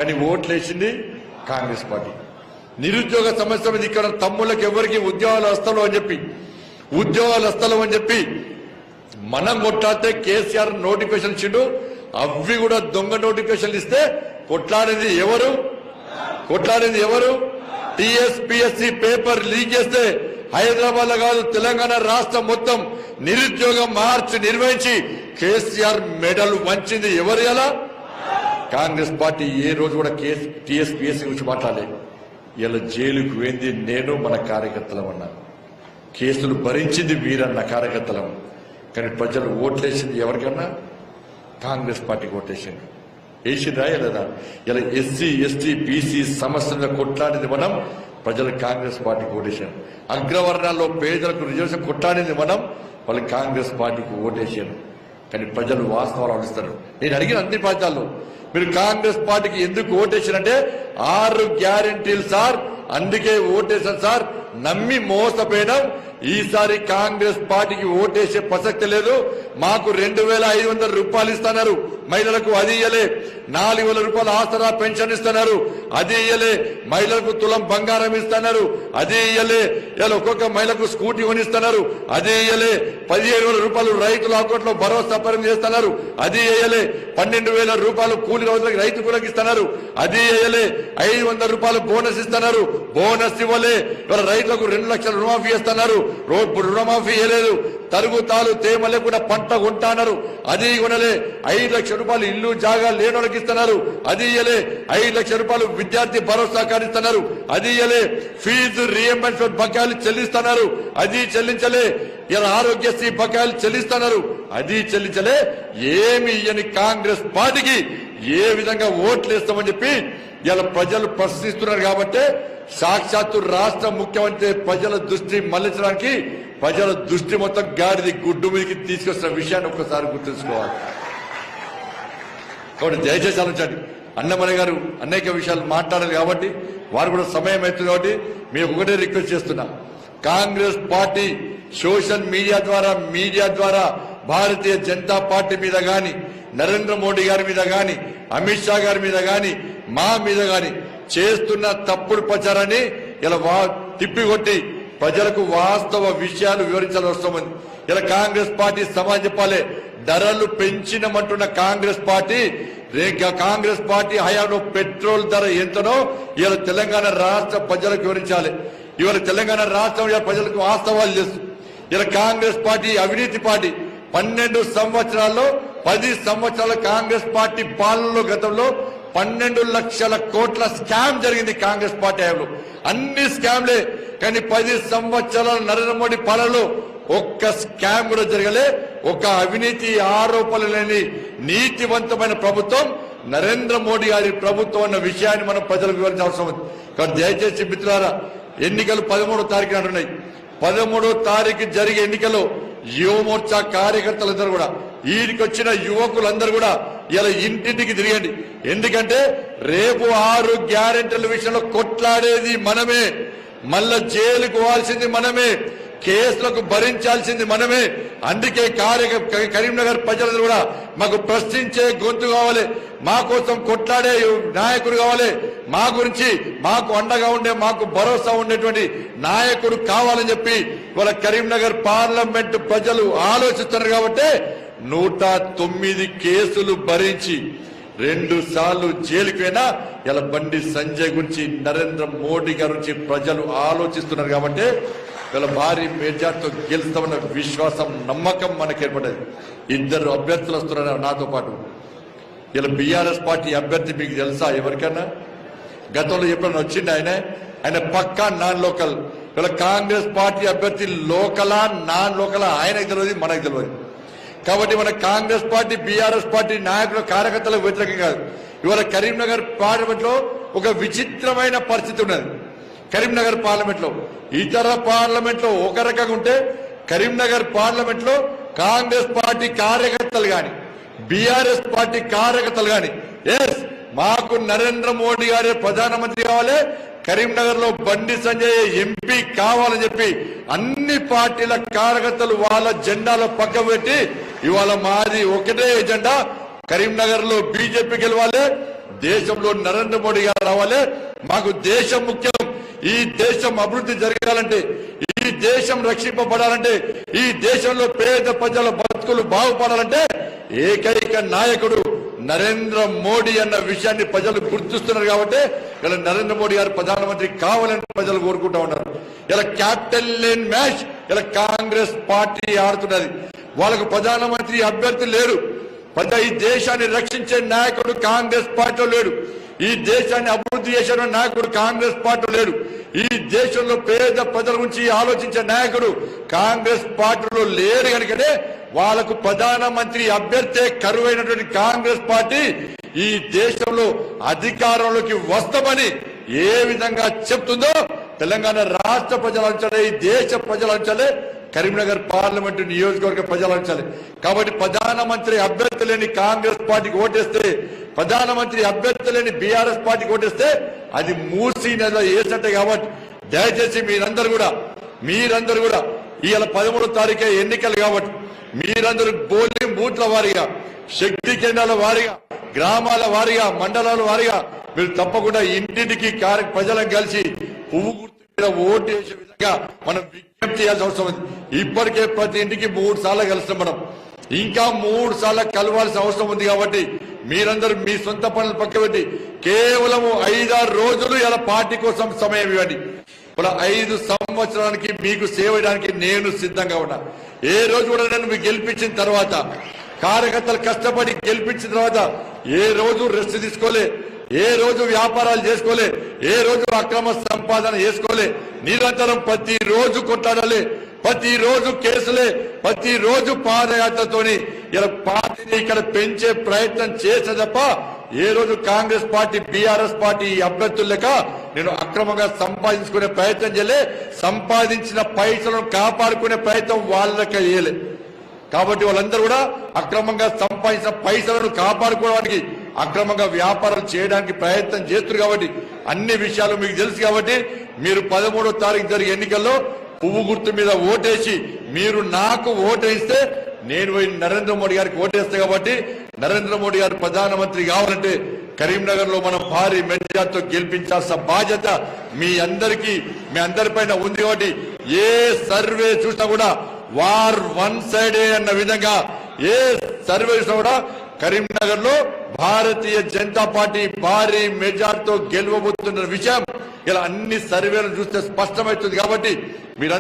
కానీ ఓట్లేసింది కాంగ్రెస్ పార్టీ. నిరుద్యోగ సమస్య మీద ఇక్కడ తమ్ముళ్ళకి ఎవరికి ఉద్యోగాలు వస్తలు అని చెప్పి మనం కొట్లాడితే కేసీఆర్ నోటిఫికేషన్ ఇచ్చిండు. అవి కూడా దొంగ నోటిఫికేషన్లు ఇస్తే కొట్లాడేది ఎవరు? టీఎస్పీఎస్సీ పేపర్ లీక్ చేస్తే హైదరాబాద్ లో కాదు తెలంగాణ రాష్ట్రం మొత్తం నిరుద్యోగ మార్చ్ నిర్వహించి కేసీఆర్ మెడల్ వంచింది ఎవరు? ఎలా కాంగ్రెస్ పార్టీ ఏ రోజు కూడా టీఎస్పీఎస్సీ గురించి మాట్లాడలేదు. ఇలా జైలుకు పోయింది నేను, మన కార్యకర్తలం అన్నా. కేసులు భరించింది వీరన్న కార్యకర్తలం. కానీ ప్రజలు ఓట్లేసింది ఎవరికన్నా? కాంగ్రెస్ పార్టీకి ఓట్లేసింది. వేసిండ్రా లేదా? ఇలా ఎస్సీ ఎస్టీ బీసీ సమస్యలను కొట్లాడింది మనం, ప్రజలు కాంగ్రెస్ పార్టీకి ఓటేశారు. అగ్రవర్ణాల్లో పేదలకు రిజర్వేషన్ కొట్లాడింది మనం, వాళ్ళు కాంగ్రెస్ పార్టీకి ఓటేశారు. కానీ ప్రజలు వాస్తవాలు ఆలోచిస్తారు. నేను అడిగిన అన్ని ప్రాంతాల్లో మీరు కాంగ్రెస్ పార్టీకి ఎందుకు ఓటేశారంటే 6 గ్యారెంటీలు సార్, అందుకే ఓటేశారు సార్, నమ్మి మోసపోయినాం. ఈసారి కాంగ్రెస్ పార్టీకి ఓటేసే ప్రసక్తి లేదు. మాకు 2500 రూపాయలు ఇస్తున్నారు మహిళలకు, అది ఇయ్యలే. 4000 రూపాయలు ఆసరా పెన్షన్ ఇస్తున్నారు, అది ఇయ్యలే. మహిళలకు తులం బంగారం ఇస్తున్నారు, అది ఇయ్యలే. ఇలా ఒక్కొక్క మహిళకు స్కూటీ కొనిస్తున్నారు, అది ఇయ్యలే. 15000 రూపాయలు రైతుల అకౌంట్లో భరోసా పరం చేస్తున్నారు, అది ఇయ్యలే. 12000 రూపాయలు కూలి రోజులకి రైతు కూలకి ఇస్తున్నారు, అది ఇయ్యలే. 500 రూపాయలు బోనస్ ఇస్తున్నారు, బోనస్ ఇవ్వలే. ఇవాళ రైతులకు 2 లక్షల రుణమాఫీ ఇస్తున్నారు, రుణమాఫీ ఇవ్వలేదు. తరుగుతాలు తేమ లేకుండా పంట కొంటున్నారు, అది కొనలే. 5 లక్షల రూపాయలు ఇల్లు జాగా లేని వాళ్ళకి ఇస్తున్నారు, అది ఇయ్యలే. 5 లక్షల రూపాయలు విద్యార్థి భరోసా కార్డు ఇస్తున్నారు, అది ఇయ్యలే. ఫీజు రీఎంబర్స్మెంట్ బకాయిలు చెల్లిస్తున్నారు, అది చెల్లించలే. ఇలా ఆరోగ్యశ్రీ బకాయిలు చెల్లిస్తున్నారు, అది చెల్లించలే. ఏమి ఇయ్యని కాంగ్రెస్ పార్టీకి ఏ విధంగా ఓట్లు వేస్తామని చెప్పి ఇలా ప్రజలు ప్రశ్నిస్తున్నారు. కాబట్టి సాక్షాత్తు రాష్ట్ర ముఖ్యమంత్రి ప్రజల దృష్టి మళ్లించడానికి ప్రజల దృష్టి మొత్తం గాడిది గుడ్డు మీదకి తీసుకొస్తున్న విషయాన్ని ఒక్కసారి గుర్తుంచుకోవాలి. కాబట్టి దయచేసి ఆలోచించండి. అన్నమయ్య గారు అనేక విషయాలు మాట్లాడారు కాబట్టి వారు కూడా సమయం అవుతుంది. కాబట్టి మేము ఒకటే రిక్వెస్ట్ చేస్తున్నా, కాంగ్రెస్ పార్టీ సోషల్ మీడియా ద్వారా భారతీయ జనతా పార్టీ మీద గాని, నరేంద్ర మోడీ గారి మీద గాని, అమిత్ షా గారి మీద గాని, మా మీద గాని చేస్తున్న తప్పుడు ప్రచారాన్ని ఇలా తిప్పికొట్టి ప్రజలకు వాస్తవ విషయాలు వివరించాల్సి వస్తుంది. ఇలా కాంగ్రెస్ పార్టీ సమాజం చెప్పాలి. ధరలు పెంచినమంటున్న కాంగ్రెస్ పార్టీ హయాంలో పెట్రోల్ ధర ఎంతనో ఇలా తెలంగాణ రాష్ట్ర ప్రజలకు వివరించాలి. ఇవాళ తెలంగాణ రాష్ట్రం ప్రజలకు వాస్తవాలు చేస్తుంది. ఇలా కాంగ్రెస్ పార్టీ అవినీతి పార్టీ. 12 సంవత్సరాల్లో 10 సంవత్సరాల కాంగ్రెస్ పార్టీ పాలనలో గతంలో 12 లక్షల కోట్ల స్కామ్ జరిగింది కాంగ్రెస్ పార్టీ హయాంలో. అన్ని స్కామ్లే. కానీ 10 సంవత్సరాల నరేంద్ర మోడీ పాలనలో ఒక్క స్కామ్ కూడా జరగలే. ఒక అవినీతి ఆరోపణలు లేని నీతివంతమైన ప్రభుత్వం నరేంద్ర మోడీ గారి ప్రభుత్వం అన్న విషయాన్ని మనం ప్రజలకు వివరించాల్సిన ఉంది. కాబట్టి దయచేసి మిత్రులారా, ఎన్నికలు 13వ తారీఖు నాడు ఉన్నాయి. 13వ తారీఖు జరిగే ఎన్నికల్లో యువమోర్చా కార్యకర్తలందరూ కూడా, వీరికి వచ్చిన యువకులందరూ కూడా ఇలా ఇంటింటికి తిరగండి. ఎందుకంటే రేపు 6 గ్యారెంటీల విషయంలో కొట్లాడేది మనమే, మళ్ళా జైలుకు పోవాల్సింది మనమే, కేసులకు భరించాల్సింది మనమే. అందుకే కరీంనగర్ ప్రజలందరూ కూడా మాకు ప్రశ్నించే గొంతు కావాలి, మా కోసం కొట్లాడే నాయకుడు కావాలి, మా గురించి మాకు అండగా ఉండే, మాకు భరోసా ఉండేటువంటి నాయకుడు కావాలని చెప్పి వాళ్ళ కరీంనగర్ పార్లమెంట్ ప్రజలు ఆలోచిస్తున్నారు. కాబట్టి 109 కేసులు భరించి 2 సార్లు జైలుకు పోయినా ఇలా బండి సంజయ్ గురించి, నరేంద్ర మోడీ గారి గురించి ప్రజలు ఆలోచిస్తున్నారు. కాబట్టి ఇలా భారీ మెజార్టీతో గెలుస్తామన్న విశ్వాసం, నమ్మకం మనకు ఏర్పడేది. 2 అభ్యర్థులు వస్తున్నారు నాతో పాటు. ఇలా బీఆర్ఎస్ పార్టీ అభ్యర్థి మీకు తెలుసా? ఎవరికన్నా గతంలో ఎప్పుడన్నా వచ్చింది? ఆయన పక్కా నాన్ లోకల్. ఇలా కాంగ్రెస్ పార్టీ అభ్యర్థి లోకలా నాన్ లోకలా ఆయనకు తెలియదు, మనకు తెలియదు. కాబట్టి మన కాంగ్రెస్ పార్టీ బీఆర్ఎస్ పార్టీ నాయకుల కార్యకర్తలకు వ్యతిరేకం కాదు. ఇవాళ కరీంనగర్ పార్లమెంట్ లో ఒక విచిత్రమైన పరిస్థితి ఉన్నది. కరీంనగర్ పార్లమెంట్ లో ఇతర పార్లమెంట్ లో ఒక రకంగా ఉంటే, కరీంనగర్ పార్లమెంట్ లో కాంగ్రెస్ పార్టీ కార్యకర్తలు గాని, బీఆర్ఎస్ పార్టీ కార్యకర్తలు గాని, ఎస్ మాకు నరేంద్ర మోడీ గారే ప్రధానమంత్రి కావాలి, కరీంనగర్ లో బండి సంజయ్ ఎంపీ కావాలని చెప్పి అన్ని పార్టీల కార్యకర్తలు వాళ్ళ జెండాలో పక్క పెట్టి ఇవాళ మాది ఒకటే ఎజెండా, కరీంనగర్ లో బీజేపీ గెలవాలి, దేశంలో నరేంద్ర మోడీ గారు రావాలి. మాకు దేశం ముఖ్యం. ఈ దేశం అభివృద్ధి జరగాలంటే, ఈ దేశం రక్షింపబడాలంటే, ఈ దేశంలో పేద ప్రజల బతుకులు బాగుపడాలంటే ఏకైక నాయకుడు నరేంద్ర మోడీ అన్న విషయాన్ని ప్రజలు గుర్తిస్తున్నారు. కాబట్టి ఇలా నరేంద్ర మోడీ గారు ప్రధానమంత్రి కావాలని ప్రజలు కోరుకుంటా ఉన్నారు. ఇలా క్యాపిటల్ లేన్ మ్యాచ్ ఇలా కాంగ్రెస్ పార్టీ ఆడుతున్నది. వాళ్ళకు ప్రధానమంత్రి అభ్యర్థి లేరు. ఈ దేశాన్ని రక్షించే నాయకుడు కాంగ్రెస్ పార్టీలో లేడు. ఈ దేశాన్ని అభివృద్ధి చేసే నాయకుడు కాంగ్రెస్ పార్టీలో లేడు. ఈ దేశంలో పేద ప్రజల గురించి ఆలోచించే నాయకుడు కాంగ్రెస్ పార్టీలో లేరు. కనుకనే వాళ్లకు ప్రధానమంత్రి అభ్యర్థి కరువైనటువంటి కాంగ్రెస్ పార్టీ ఈ దేశంలో అధికారంలోకి వస్తామని ఏ విధంగా చెప్తుందో తెలంగాణ రాష్ట్ర ప్రజలు అంచాలి, ఈ దేశ ప్రజలు అంచాలి, కరీంనగర్ పార్లమెంటు నియోజకవర్గ ప్రజలు అంచాలి. కాబట్టి ప్రధానమంత్రి అభ్యర్థి లేని కాంగ్రెస్ పార్టీకి ఓటేస్తే, ప్రధానమంత్రి అభ్యర్థి లేని బీఆర్ఎస్ పార్టీకి ఓటేస్తే అది మూసీ నదిలో వేసట్టే. కాబట్టి దయచేసి మీరందరూ కూడా ఇవాళ 13వ తారీఖే ఎన్నికలు కాబట్టి మీరందరూ పోలింగ్ బూత్ల వారీగా, శక్తి కేంద్రాల వారీగా, గ్రామాల వారీగా, మండలాల వారీగా మీరు తప్పకుండా ఇంటింటికి ప్రజలను కలిసి పువ్వు గుర్తు మీద ఓటు వేసే విధంగా మనం విజ్ఞప్తి చేయాల్సిన అవసరం ఉంది. ఇప్పటికే ప్రతి ఇంటికి 3 సార్లు కలిసిన మనం ఇంకా 3 సార్లు కలవాల్సిన అవసరం ఉంది. కాబట్టి మీరందరూ మీ సొంత పనులు పక్కబెట్టి కేవలం 5-6 రోజులు ఇలా పార్టీ కోసం సమయం ఇవ్వండి. ఇప్పుడు 5 సంవత్సరానికి మీకు సేవ చేయడానికి నేను సిద్ధంగా ఉన్నా. ఏ రోజు కూడా నేను మీకు గెలిపించిన తర్వాత, కార్యకర్తలు కష్టపడి గెలిపించిన తర్వాత ఏ రోజు రెస్ట్ తీసుకోలే, ఏ రోజు వ్యాపారాలు చేసుకోలే, ఏ రోజు అక్రమ సంపాదన చేసుకోలే. నిరంతరం ప్రతిరోజు కొట్లాడాలి, ప్రతిరోజు కేసులే, ప్రతిరోజు పాదయాత్రతోని ఇలా పార్టీని ఇక్కడ పెంచే ప్రయత్నం చేసే తప్ప ఏ రోజు కాంగ్రెస్ పార్టీ, బీఆర్ఎస్ పార్టీ అభ్యర్థులు లెక్క నేను అక్రమంగా సంపాదించుకునే ప్రయత్నం చేయలే. సంపాదించిన పైసలను కాపాడుకునే ప్రయత్నం వాళ్ళ లెక్క చేయలే. కాబట్టి వాళ్ళందరూ కూడా అక్రమంగా సంపాదించిన పైసలను కాపాడుకోవడానికి, అక్రమంగా వ్యాపారాలు చేయడానికి ప్రయత్నం చేస్తున్నారు. కాబట్టి అన్ని విషయాలు మీకు తెలుసు. కాబట్టి మీరు 13వ తారీఖు జరిగే ఎన్నికల్లో పువ్వు గుర్తు మీద ఓటేసి మీరు నాకు ఓటేస్తే నేను నరేంద్ర మోడీ గారికి ఓటేస్తా. కాబట్టి నరేంద్ర మోడీ గారు ప్రధానమంత్రి కావాలంటే కరీంనగర్ లో మనం భారీ మెజార్టీతో గెలిపించాల్సిన బాధ్యత మీ అందరిపైన ఉంది. కాబట్టి ఏ సర్వే చూసినా కూడా వార్ వన్ సైడే అన్న విధంగా ఏ సర్వే చూసినా కూడా కరీంనగర్ లో భారతీయ జనతా పార్టీ భారీ మెజార్టీతో గెలవబోతున్న విషయం ఇలా అన్ని సర్వేలను చూస్తే స్పష్టమవుతుంది. కాబట్టి